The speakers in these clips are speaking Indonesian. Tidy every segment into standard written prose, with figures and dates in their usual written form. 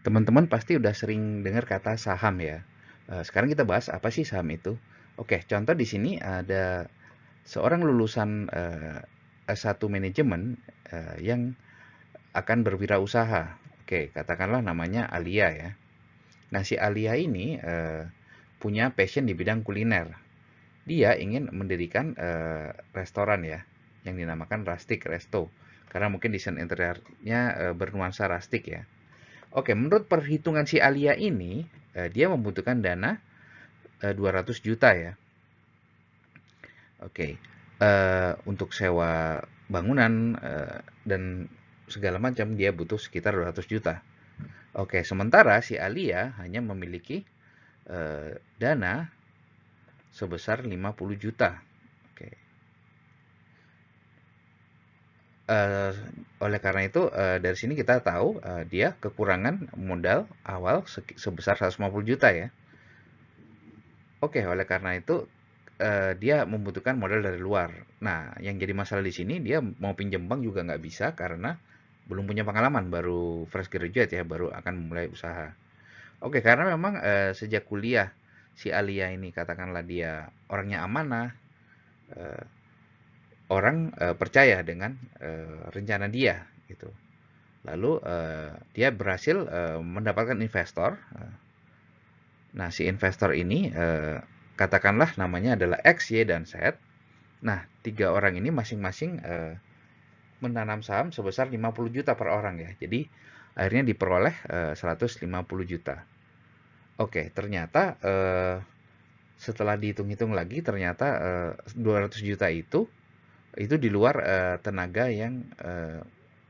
Teman-teman pasti udah sering dengar kata saham ya. Sekarang kita bahas apa sih saham itu. Oke, contoh di sini ada seorang lulusan S1 manajemen yang akan berwirausaha. Oke, katakanlah namanya Alia ya. Nah, si Alia ini punya passion di bidang kuliner. Dia ingin mendirikan restoran ya, yang dinamakan Rustic Resto. Karena mungkin desain interiornya bernuansa rustic ya. Oke, menurut perhitungan si Alia ini, dia membutuhkan dana 200 juta ya. Oke, untuk sewa bangunan dan segala macam dia butuh sekitar 200 juta. Oke, sementara si Alia hanya memiliki dana sebesar 50 juta. Oke, eh, oleh karena itu dari sini kita tahu dia kekurangan modal awal sebesar 150 juta ya. Oke, oleh karena itu dia membutuhkan modal dari luar. Nah, yang jadi masalah di sini dia mau pinjam bank juga nggak bisa karena belum punya pengalaman, baru fresh graduate ya, baru akan mulai usaha. Oke, karena memang sejak kuliah si Alia ini katakanlah dia orangnya amanah, eh, orang percaya dengan rencana dia gitu. Lalu dia berhasil mendapatkan investor. Nah, si investor ini katakanlah namanya adalah X, Y, dan Z. Nah, tiga orang ini masing-masing menanam saham sebesar 50 juta per orang ya. Jadi akhirnya diperoleh 150 juta. Oke, ternyata setelah dihitung-hitung lagi ternyata 200 juta itu di luar tenaga yang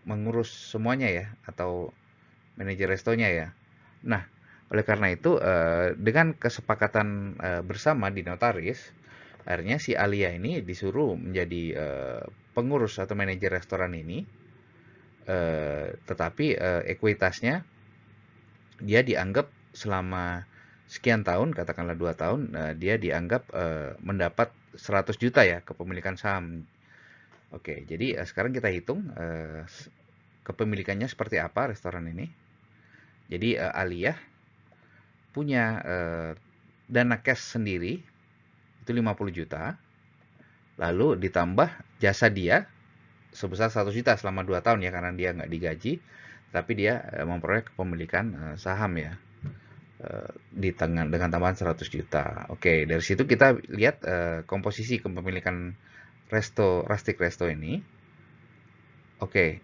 mengurus semuanya ya, atau manajer restonya ya. Nah, oleh karena itu dengan kesepakatan bersama di notaris, akhirnya si Alia ini disuruh menjadi pengurus atau manajer restoran ini, tetapi ekuitasnya dia dianggap selama sekian tahun, katakanlah 2 tahun, dia dianggap mendapat 100 juta ya kepemilikan saham. Oke, jadi sekarang kita hitung kepemilikannya seperti apa restoran ini. Jadi Aliyah punya dana cash sendiri itu 50 juta, lalu ditambah jasa dia sebesar 100 juta selama 2 tahun ya, karena dia nggak digaji, tapi dia memperoleh kepemilikan saham ya, di tengah dengan tambahan 100 juta. Oke, dari situ kita lihat komposisi kepemilikan Rustic Resto ini. Oke,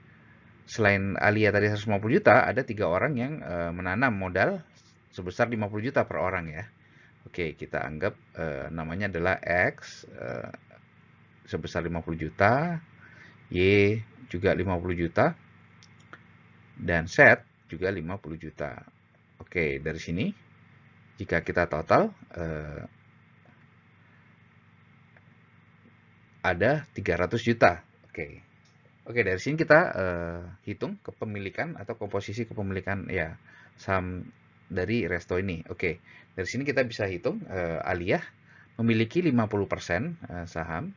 selain Alia tadi 150 juta, ada tiga orang yang menanam modal sebesar 50 juta per orang ya. Oke, kita anggap namanya adalah X sebesar 50 juta, Y juga 50 juta, dan Z juga 50 juta. Oke, dari sini jika kita total ada 300 juta. Oke. Oke, dari sini kita hitung kepemilikan atau komposisi kepemilikan ya saham dari resto ini. Oke, dari sini kita bisa hitung Aliyah memiliki 50% saham,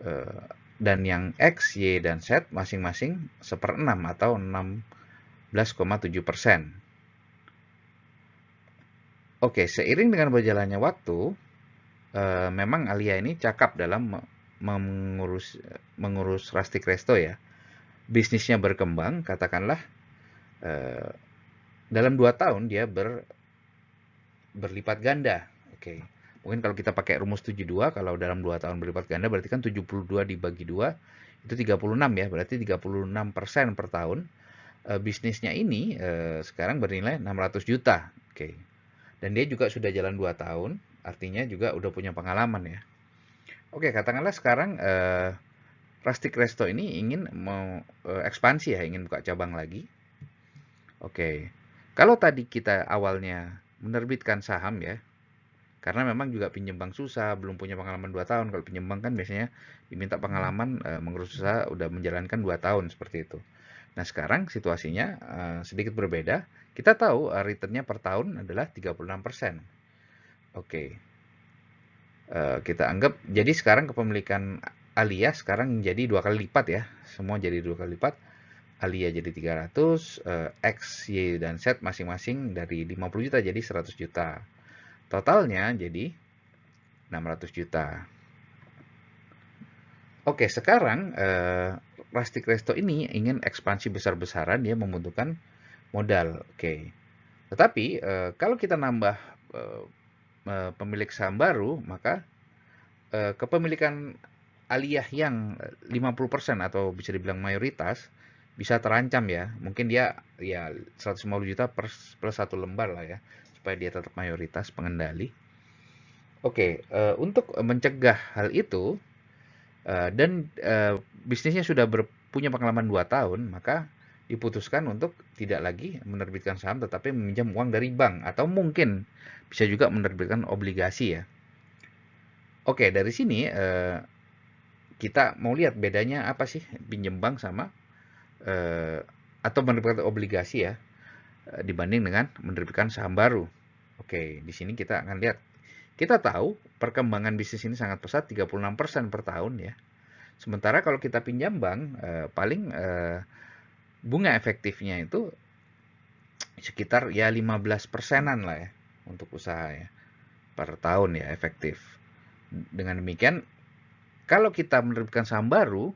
eh, dan yang X, Y, dan Z masing-masing 1/6 atau 16,7%. Oke, seiring dengan berjalannya waktu, memang Alia ini cakap dalam mengurus Rustic Resto ya. Bisnisnya berkembang, katakanlah eh, dalam 2 tahun dia berlipat ganda. Oke. Mungkin kalau kita pakai rumus 72, kalau dalam 2 tahun berlipat ganda berarti kan 72 dibagi 2 itu 36 ya, berarti 36% per tahun. Bisnisnya ini sekarang bernilai 600 juta. Oke. Dan dia juga sudah jalan 2 tahun, artinya juga udah punya pengalaman ya. Oke, katakanlah sekarang Rustic Resto ini ingin mau ekspansi ya, ingin buka cabang lagi. Oke. Kalau tadi kita awalnya menerbitkan saham ya, karena memang juga pinjam bank susah, belum punya pengalaman 2 tahun. Kalau pinjam bank kan biasanya diminta pengalaman mengurus usaha udah menjalankan 2 tahun seperti itu. Nah, sekarang situasinya sedikit berbeda. Kita tahu returnnya per tahun adalah 36%. Oke. Kita anggap jadi sekarang kepemilikan Alia sekarang jadi 2 kali lipat ya. Semua jadi 2 kali lipat. Alia jadi 300, X, Y, dan Z masing-masing dari 50 juta jadi 100 juta. Totalnya jadi 600 juta. Oke, sekarang Rustic Resto ini ingin ekspansi besar-besaran, dia membutuhkan modal. Oke. Tetapi kalau kita nambah eh, pemilik saham baru, maka kepemilikan aliyah yang 50% atau bisa dibilang mayoritas bisa terancam ya. Mungkin dia ya 150 juta plus satu lembar lah ya, supaya dia tetap mayoritas pengendali. Oke, untuk mencegah hal itu dan bisnisnya sudah punya pengalaman 2 tahun, maka diputuskan untuk tidak lagi menerbitkan saham tetapi meminjam uang dari bank atau mungkin bisa juga menerbitkan obligasi ya. Oke, dari sini kita mau lihat bedanya apa sih pinjam bank sama atau menerbitkan obligasi ya dibanding dengan menerbitkan saham baru. Oke, di sini kita akan lihat. Kita tahu perkembangan bisnis ini sangat pesat 36% per tahun ya. Sementara kalau kita pinjam bank paling bunga efektifnya itu sekitar ya 15%-an lah ya untuk usaha ya per tahun ya efektif. Dengan demikian kalau kita menerbitkan saham baru,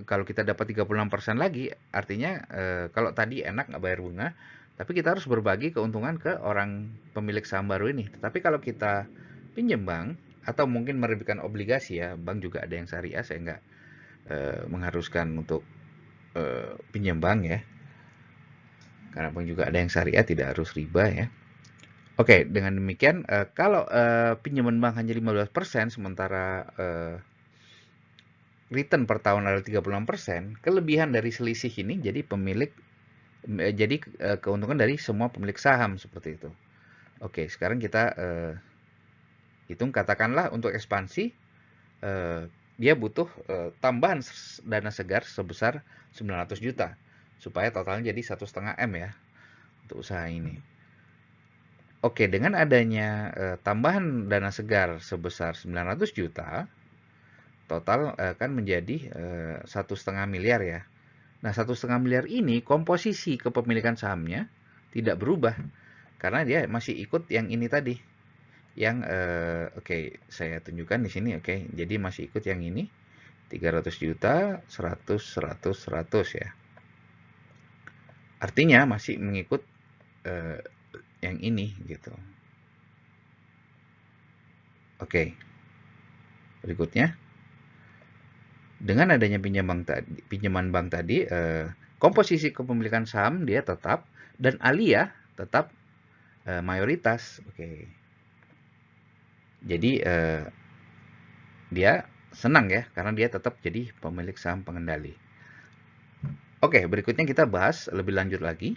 kalau kita dapat 36% lagi, artinya kalau tadi enak nggak bayar bunga, tapi kita harus berbagi keuntungan ke orang pemilik saham baru ini. Tetapi kalau kita pinjam bank, atau mungkin menerbitkan obligasi ya, bank juga ada yang syariah, saya nggak mengharuskan untuk pinjam bank ya. Karena bank juga ada yang syariah, tidak harus riba ya. Oke, dengan demikian, kalau pinjaman bank hanya 15%, sementara return per tahun adalah 36%, kelebihan dari selisih ini jadi keuntungan dari semua pemilik saham seperti itu. Oke, sekarang kita hitung, katakanlah untuk ekspansi dia butuh tambahan dana segar sebesar 900 juta supaya totalnya jadi 1,5 M ya untuk usaha ini. Oke, dengan adanya tambahan dana segar sebesar 900 juta, total akan menjadi 1,5 miliar ya. Nah, 1,5 miliar ini komposisi kepemilikan sahamnya tidak berubah karena dia masih ikut yang ini tadi. Yang oke, saya tunjukkan di sini. Oke, jadi masih ikut yang ini 300 juta, 100, 100, 100 ya. Artinya masih mengikut yang ini gitu. Oke. Berikutnya, dengan adanya pinjaman bank tadi, komposisi kepemilikan saham dia tetap dan Alia tetap mayoritas. Oke. Jadi dia senang ya karena dia tetap jadi pemilik saham pengendali. Oke, berikutnya kita bahas lebih lanjut lagi.